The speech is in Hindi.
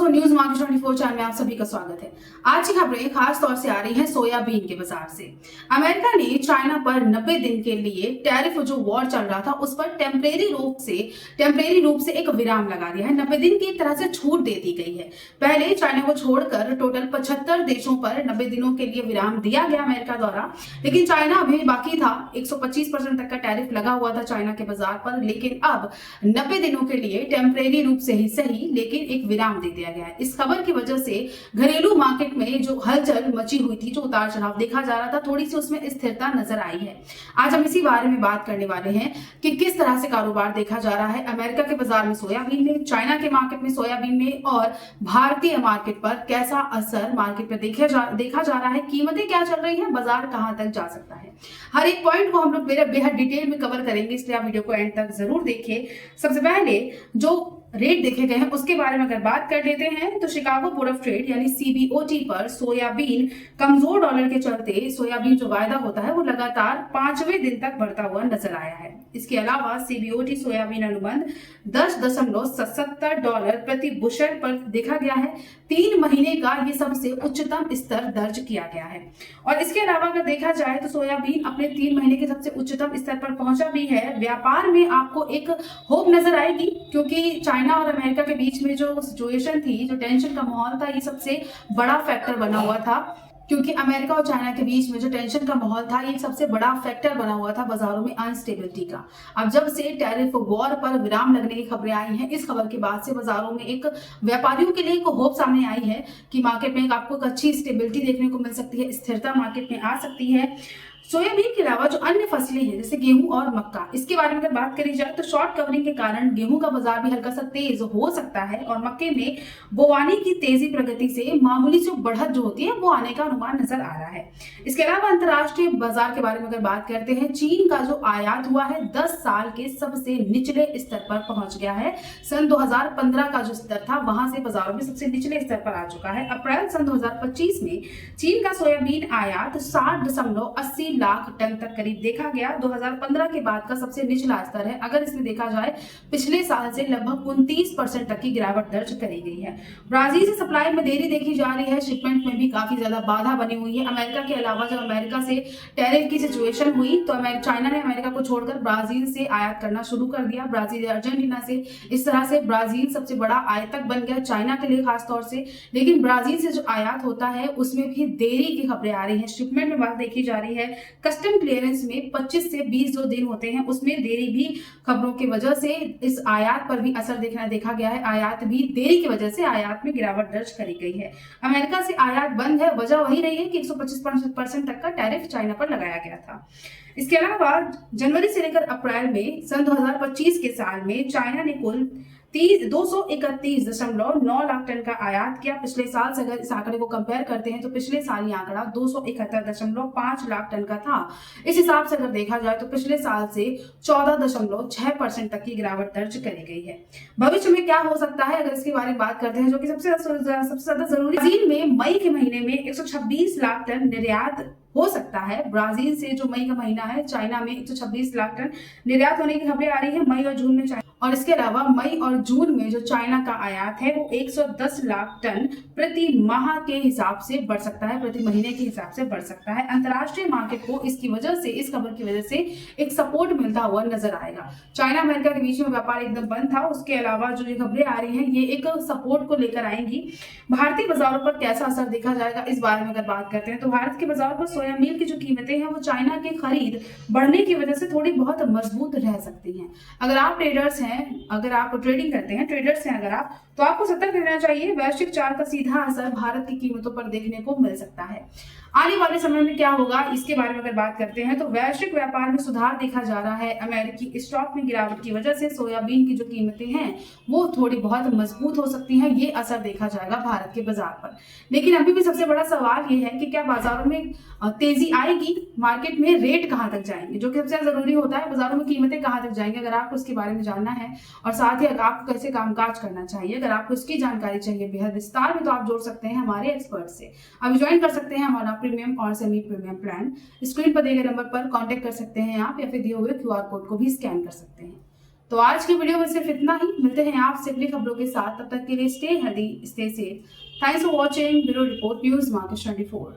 दोस्तों, न्यूज मार्केट 24 चैनल में आप सभी का स्वागत है। आज की खबरें खास तौर से आ रही हैं सोयाबीन के बाजार से। अमेरिका ने चाइना पर 90 दिन के लिए टैरिफ जो वॉर चल रहा था उस पर टेम्परेरी रूप से एक विराम लगा दिया है। 90 दिन की एक तरह से छूट दे दी गई है। पहले चाइना को छोड़कर टोटल 75 देशों पर 90 दिनों के लिए विराम दिया गया अमेरिका द्वारा, लेकिन चाइना अभी बाकी था। 125% तक का टैरिफ लगा हुआ था चाइना के बाजार पर, लेकिन अब 90 दिनों के लिए टेम्परेरी रूप से ही सही लेकिन एक विराम दे दिया गया है। इस खबर की वजह से घरेलू मार्केट में जो हलचल मची हुई थी, जो उतार चढ़ाव देखा जा रहा था, थोड़ी सी उसमें स्थिरता नजर आई है। आज हम इसी बारे में बात करने वाले हैं कि किस तरह से कारोबार देखा जा रहा है अमेरिका के बाजार में सोयाबीन में, चाइना के मार्केट में सोयाबीन में, और भारतीय मार्केट पर कैसा असर मार्केट पर देखा जा रहा है, कीमतें क्या चल रही हैं, बाजार कहां तक जा सकता है। हर एक पॉइंट को हम लोग बेहद डिटेल में कवर करेंगे, इसलिए आप वीडियो को एंड तक जरूर देखिए। सबसे पहले जो रेट देखे गए हैं उसके बारे में अगर बात कर लेते हैं तो शिकागो बोर्ड ऑफ ट्रेड यानी सीबीओटी पर सोयाबीन कमजोर डॉलर के चलते सोयाबीन जो वायदा होता है वो लगातार 5वें दिन तक बढ़ता हुआ नजर आया है। इसके अलावा सीबीओटी सोयाबीन अनुबंध $10.77 प्रति बुशल पर देखा गया है। 3 महीने का ये सबसे उच्चतम स्तर दर्ज किया गया है। और इसके अलावा अगर देखा जाए तो सोयाबीन अपने 3 महीने के सबसे उच्चतम स्तर पर पहुंचा भी है। व्यापार में आपको एक होप नजर आएगी, क्योंकि चाइना और अमेरिका के बीच में जो सिचुएशन थी, जो टेंशन का माहौल था, ये सबसे बड़ा फैक्टर बना हुआ था। क्योंकि अमेरिका और चाइना के बीच में जो टेंशन का माहौल था, ये सबसे बड़ा फैक्टर बना हुआ था बाजारों में अनस्टेबिलिटी का। अब जब से टैरिफ वॉर पर विराम लगने की खबरें आई हैं, इस खबर के बाद से बाजारों में एक व्यापारियों के लिए एक होप सामने आई है कि मार्केट में आपको एक अच्छी स्टेबिलिटी देखने को मिल सकती है, स्थिरता मार्केट में आ सकती है। सोयाबीन के अलावा जो अन्य फसलें हैं जैसे गेहूं और मक्का, इसके बारे में अगर बात करी जाए तो शॉर्ट कवरिंग के कारण गेहूं का बाजार भी हल्का सा तेज हो सकता है, और मक्के में बोवानी की तेजी प्रगति से मामूली जो बढ़त जो होती है वो आने का अनुमान नजर आ रहा है। इसके अलावा अंतरराष्ट्रीय बाजार के बारे में अगर बात करते हैं, चीन का जो आयात हुआ है 10 साल के सबसे निचले स्तर पर पहुंच गया है। सन 2015 का जो स्तर था वहां से बाजारों में सबसे निचले स्तर पर आ चुका है। अप्रैल सन 2025 में चीन का सोयाबीन आयात 60.80 लाख टन तक करीब देखा गया। 2015 के बाद का सबसे निचला स्तर है। अगर इसमें देखा जाए पिछले साल से लगभग 29% तक की गिरावट दर्ज करी गई है। ब्राजील से सप्लाई में देरी देखी जा रही है। शिपमेंट में भी काफी ज्यादा बाधा बनी हुई है। अमेरिका के अलावा जब अमेरिका से टैरिफ की सिचुएशन हुई तो चाइना ने अमेरिका को छोड़कर ब्राजील से आयात करना शुरू कर दिया। ब्राजील अर्जेंटीना से, इस तरह से ब्राजील सबसे बड़ा आयातक बन गया चाइना के लिए खास तौर से। लेकिन ब्राजील से जो आयात होता है उसमें भी देरी की खबरें आ रही है। शिपमेंट में बात देखी जा रही है। कस्टम क्लियरेंस में 25 से 20 जो दिन होते हैं उसमें देरी भी खबरों की वजह से इस आयात पर भी असर देखा गया है। आयात भी देरी की वजह से आयात में गिरावट दर्ज करी गई है। अमेरिका से आयात बंद है, वजह वही रही है कि 125% तक का टैरिफ चाइना पर लगाया गया था। इसके अलावा जनवरी से लेकर अप्रैल में सन 2025 के साल में चाइना ने कुल 231.9 लाख टन का आयात किया। पिछले साल से अगर इस आंकड़े को कंपेयर करते हैं तो पिछले साल ये आंकड़ा 271.5 लाख टन का था। इस हिसाब से अगर देखा जाए तो पिछले साल से 14.6% तक की गिरावट दर्ज करी गई है। भविष्य में क्या हो सकता है अगर इसके बारे में बात करते हैं, जो कि सबसे ज्यादा जरूरी, ब्राजील में मई के महीने में 126 लाख टन निर्यात हो सकता है। ब्राजील से जो मई का महीना है चाइना में 126 लाख टन निर्यात होने की खबरें आ रही है मई और जून में। और इसके अलावा मई और जून में जो चाइना का आयात है वो 110 लाख टन प्रति माह के हिसाब से बढ़ सकता है, प्रति महीने के हिसाब से बढ़ सकता है। अंतरराष्ट्रीय मार्केट को इसकी वजह से, इस खबर की वजह से एक सपोर्ट मिलता हुआ नजर आएगा। चाइना अमेरिका के बीच में व्यापार एकदम बंद था, उसके अलावा जो ये खबरें आ रही हैं ये एक सपोर्ट को लेकर आएंगी। भारतीय बाजारों पर कैसा असर देखा जाएगा इस बारे में अगर बात करते हैं तो भारत के बाजारों पर सोयाबीन की जो कीमतें हैं वो चाइना की खरीद बढ़ने की वजह से थोड़ी बहुत मजबूत रह सकती हैं। अगर आप ट्रेडर्स हैं, अगर आप ट्रेडिंग करते हैं, ट्रेडर्स हैं अगर आप, तो आपको सतर्क रहना चाहिए। वैश्विक चार्ट का सीधा असर भारत की कीमतों पर देखने को मिल सकता है। आने वाले समय में क्या होगा इसके बारे में अगर बात करते हैं तो वैश्विक व्यापार में सुधार देखा जा रहा है। अमेरिकी स्टॉक में गिरावट की वजह से सोयाबीन की जो कीमतें हैं वो थोड़ी बहुत मजबूत हो सकती हैं। ये असर देखा जाएगा भारत के बाजार पर। लेकिन अभी भी सबसे बड़ा सवाल ये है कि क्या बाजारों में तेजी आएगी, मार्केट में रेट कहां तक जाएंगे, जो कि सबसे जरूरी होता है। बाजारों में कीमतें कहां तक जाएंगी, अगर आपको उसके बारे में जानना है और साथ ही अगर आपको कैसे कामकाज करना चाहिए, अगर आपको इसकी जानकारी चाहिए बेहद विस्तार में, तो आप जोड़ सकते हैं हमारे एक्सपर्ट से। आप ज्वाइन कर सकते हैं हमारा प्रीमियम और सेमी प्रीमियम प्लान। स्क्रीन पर दिए गए नंबर पर कांटेक्ट कर सकते हैं आप, या फिर दिए हुए QR कोड को भी स्कैन कर सकते हैं। तो आज की वीडियो में सिर्फ इतना ही। मिलते हैं आपसे अगली खबरों के साथ, तब तक के लिए stay healthy, stay safe. Thanks for watching. Bureau report news market 24।